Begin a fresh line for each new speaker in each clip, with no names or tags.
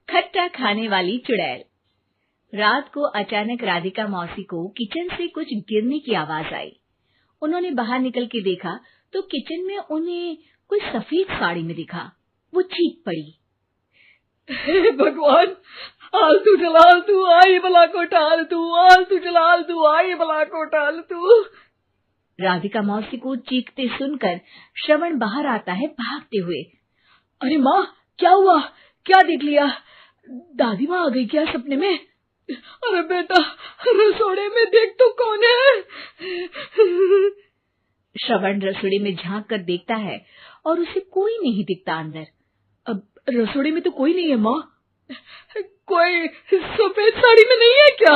खट्टा खाने वाली चुड़ैल। रात को अचानक राधिका मौसी को किचन से कुछ गिरने की आवाज आई। उन्होंने बाहर निकल के देखा तो किचन में उन्हें कोई सफेद साड़ी में दिखा। वो चीख पड़ी,
हे भगवान, आलतू जलाल तू आई भला को टाल तू, आलतू जलाल तू आई भला को टाल तू।
राधिका मौसी को चीखते सुनकर श्रवण बाहर आता है भागते हुए।
अरे माँ, क्या हुआ? क्या देख लिया? दादी माँ आ गई क्या सपने में? अरे बेटा, रसोड़े में देख तो कौन है?
श्रवण रसोड़े में झांक कर देखता है और उसे कोई नहीं दिखता अंदर।
अब रसोड़े में तो कोई नहीं है माँ। कोई सफेद साड़ी में नहीं है क्या?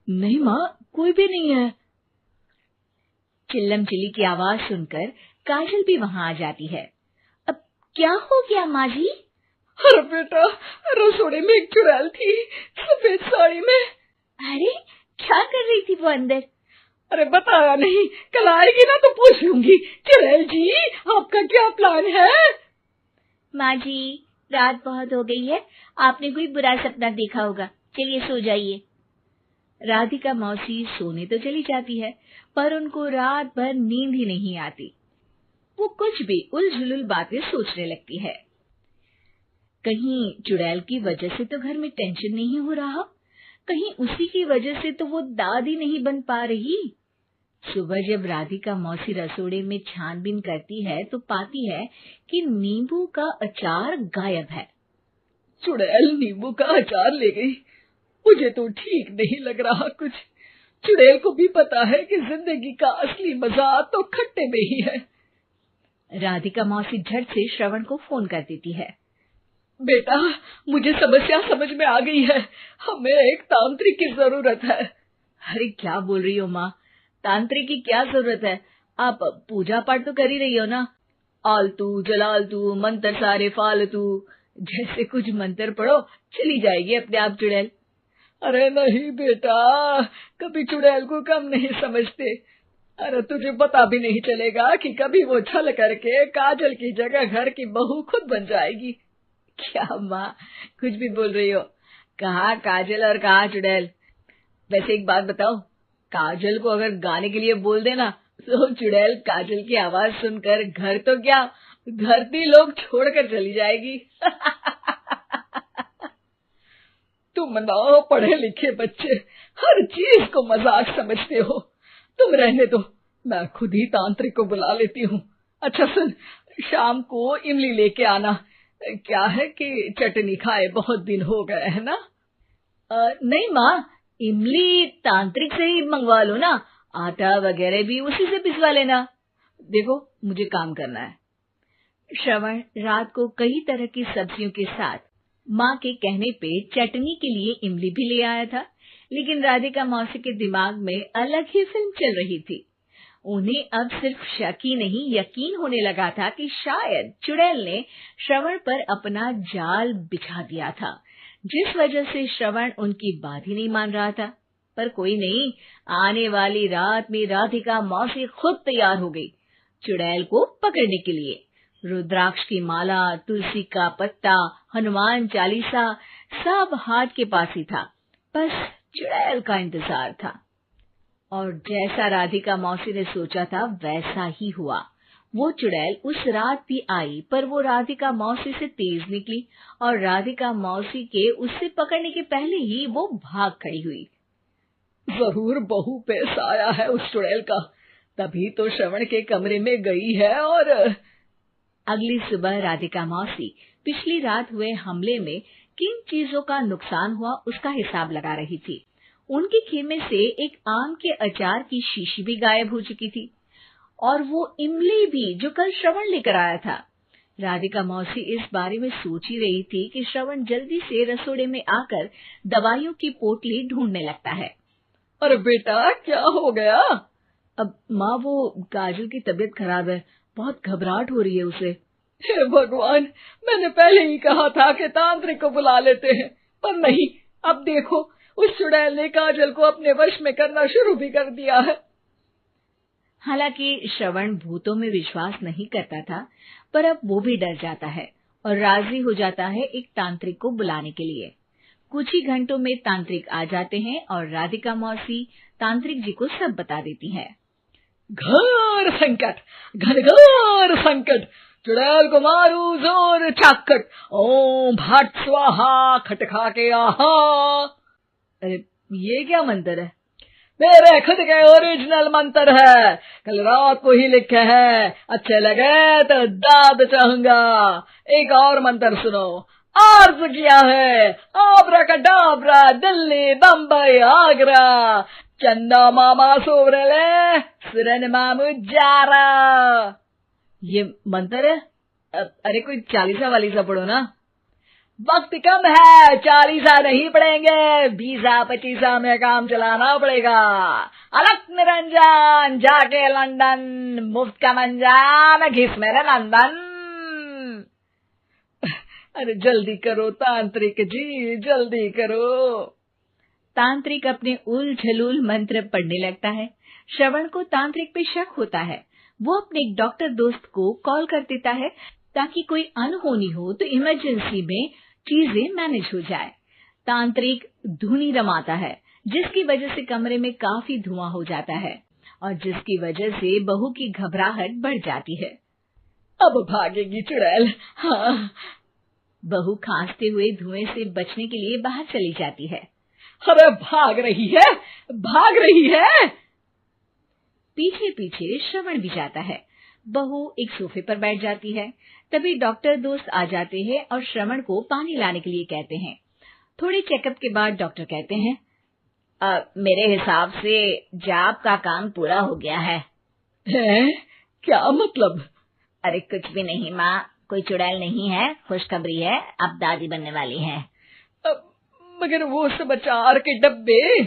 नहीं माँ, कोई भी नहीं है।
चिल्लम चिल्ली की आवाज सुनकर काजल भी वहां आ जाती है। अब क्या हो गया माँ जी?
अरे बेटा, रसोड़े में एक चुड़ैल थी सफेद साड़ी में।
अरे क्या कर रही थी वो अंदर?
अरे बताया नहीं, कल आएगी ना तो पूछ लूंगी। चुड़ैल जी, आपका क्या प्लान है?
माँ जी, रात बहुत हो गई है, आपने कोई बुरा सपना देखा होगा, चलिए सो जाइए। राधिका मौसी सोने तो चली जाती है, पर उनको रात भर नींद ही नहीं आती। वो कुछ भी उलझुल बातें सोचने लगती है। कहीं चुड़ैल की वजह से तो घर में टेंशन नहीं हो रहा, कहीं उसी की वजह से तो वो दादी नहीं बन पा रही। सुबह जब राधिका मौसी रसोड़े में छानबीन करती है तो पाती है कि नींबू का अचार गायब है।
चुड़ैल नींबू का अचार ले गई, मुझे तो ठीक नहीं लग रहा कुछ। चुड़ैल को भी पता है कि जिंदगी का असली मजा तो खट्टे में ही है।
राधिका मौसी झट से श्रवण को फोन कर देती है।
बेटा, मुझे समस्या समझ में आ गई है, हमें एक तांत्रिक की जरूरत है।
अरे क्या बोल रही हो माँ, तांत्रिक की क्या जरूरत है? आप पूजा पाठ तो कर ही रही हो ना।
आलतू जलालतू मंत्र सारे फालतू
जैसे कुछ मंत्र पढ़ो, चली जाएगी अपने आप चुड़ैल।
अरे नहीं बेटा, कभी चुड़ैल को कम नहीं समझते। अरे तुझे पता भी नहीं चलेगा कि कभी वो छल करके काजल की जगह घर की बहू खुद बन जाएगी।
क्या माँ, कुछ भी बोल रही हो? कहाँ काजल और कहाँ चुड़ैल? वैसे एक बात बताओ, काजल को अगर गाने के लिए बोल देना तो चुड़ैल काजल की आवाज सुनकर घर तो क्या, धरती लोग छोड़कर चली जाएगी।
तुम ना पढ़े लिखे बच्चे हर चीज को मजाक समझते हो। तुम रहने दो, मैं खुद ही तांत्रिक को बुला लेती हूँ। अच्छा सुन, शाम को इमली लेके आना। क्या है कि चटनी खाए बहुत दिन हो गए है ना।
नहीं माँ, इमली तांत्रिक से ही मंगवा लो ना, आटा वगैरह भी उसी से पिसवा लेना। देखो मुझे काम करना है। श्रवण रात को कई तरह की सब्जियों के साथ माँ के कहने पे चटनी के लिए इमली भी ले आया था, लेकिन राधिका मौसी के दिमाग में अलग ही फिल्म चल रही थी। उन्हें अब सिर्फ शक ही नहीं यकीन होने लगा था कि शायद चुड़ैल ने श्रवण पर अपना जाल बिछा दिया था, जिस वजह से श्रवण उनकी बात ही नहीं मान रहा था। पर कोई नहीं, आने वाली रात में राधिका मौसी खुद तैयार हो गई चुड़ैल को पकड़ने के लिए। रुद्राक्ष की माला, तुलसी का पत्ता, हनुमान चालीसा सब हाथ के पास ही था, बस चुड़ैल का इंतजार था। और जैसा राधिका मौसी ने सोचा था वैसा ही हुआ। वो चुड़ैल उस रात भी आई, पर वो राधिका मौसी से तेज निकली और राधिका मौसी के उससे पकड़ने के पहले ही वो भाग खड़ी हुई।
जरूर बहू पे साया है उस चुड़ैल का, तभी तो श्रवण के कमरे में गई है। और
अगली सुबह राधिका मौसी पिछली रात हुए हमले में किन चीजों का नुकसान हुआ उसका हिसाब लगा रही थी। उनके खेमे से एक आम के अचार की शीशी भी गायब हो चुकी थी और वो इमली भी जो कल श्रवण लेकर आया था। राधिका मौसी इस बारे में सोच ही रही थी कि श्रवण जल्दी से रसोड़े में आकर दवाइयों की पोटली ढूंढने लगता है।
अरे बेटा, क्या हो गया?
अब माँ, वो काजल की तबीयत खराब है, बहुत घबराहट हो रही है उसे।
हे भगवान, मैंने पहले ही कहा था कि तांत्रिक को बुला लेते हैं, पर नहीं, अब देखो उस चुड़ैल ने काजल को अपने वश में करना शुरू भी कर दिया है।
हालांकि श्रवण भूतों में विश्वास नहीं करता था, पर अब वो भी डर जाता है। और राजी हो जाता है एक तांत्रिक को बुलाने के लिए। कुछ ही घंटों में तांत्रिक आ जाते हैं और राधिका मौसी तांत्रिक जी को सब बता देती है।
घोर संकट, घनघोर संकट, चुड़ैल को मारू जोर चाकट, ओम भट स्वाहा खटखा के आहा।
अरे ये क्या मंत्र है?
मेरे खुद के ओरिजिनल मंत्र है, कल रात को ही लिखे हैं, अच्छे लगे तो दाद चाहूंगा। एक और मंत्र सुनो। अर्ज किया है आब्राकडाब्रा, दिल्ली बम्बई आगरा, चंदा मामा सोवरले सुरन मामू जारा।
ये मंत्र है? अरे कोई 40 वालीसा पढ़ो ना।
वक्त कम है, 40 नहीं पड़ेंगे, 20-25 में काम चलाना पड़ेगा। अलग निरंजन जाके लंदन, मुफ्त का मंजान घिस मेरे नंदन। अरे जल्दी करो तांत्रिक जी, जल्दी करो।
तांत्रिक अपने उल झलूल मंत्र पढ़ने लगता है। श्रवण को तांत्रिक पे शक होता है। वो अपने एक डॉक्टर दोस्त को कॉल कर देता है ताकि कोई अनहोनी हो तो इमरजेंसी में चीजें मैनेज हो जाए। तांत्रिक धुनी रमाता है, जिसकी वजह से कमरे में काफी धुआं हो जाता है और जिसकी वजह से बहू की घबराहट बढ़ जाती है।
अब भागेगी चुड़ैल। हाँ।
बहू खांसते हुए धुएं से बचने के लिए बाहर चली जाती है।
अरे भाग रही है, भाग रही है।
पीछे पीछे श्रवण भी जाता है। बहू एक सोफे पर बैठ जाती है। तभी डॉक्टर दोस्त आ जाते हैं और श्रवण को पानी लाने के लिए कहते हैं। थोड़े चेकअप के बाद डॉक्टर कहते हैं, मेरे हिसाब से जाप का काम पूरा हो गया है।
क्या मतलब?
अरे कुछ भी नहीं माँ, कोई चुड़ैल नहीं है, खुशखबरी है, अब दादी बनने वाली है।
मगर वो सब अचार के डब्बे।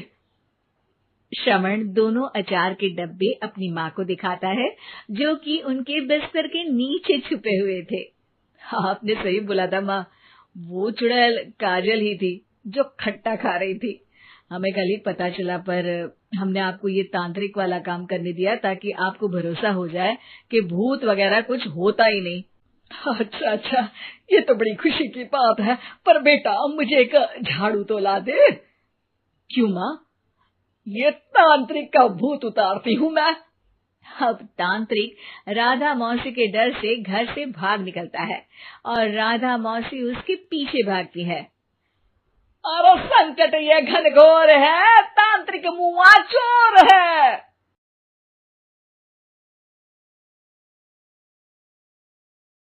श्रवण दोनों अचार के डब्बे अपनी माँ को दिखाता है, जो कि उनके बिस्तर के नीचे छुपे हुए थे। आपने सही बोला था माँ, वो चुड़ैल काजल ही थी जो खट्टा खा रही थी। हमें कल ही पता चला, पर हमने आपको ये तांत्रिक वाला काम करने दिया ताकि आपको भरोसा हो जाए कि भूत वगैरह कुछ होता ही नहीं।
अच्छा अच्छा, ये तो बड़ी खुशी की बात है, पर बेटा मुझे एक झाड़ू तो ला दे।
क्यों माँ?
ये तांत्रिक का भूत उतारती हूँ मैं।
अब तांत्रिक राधा मौसी के डर से घर से भाग निकलता है और राधा मौसी उसके पीछे भागती है।
अरे संकट ये घनघोर है, तांत्रिक मुआ चोर है।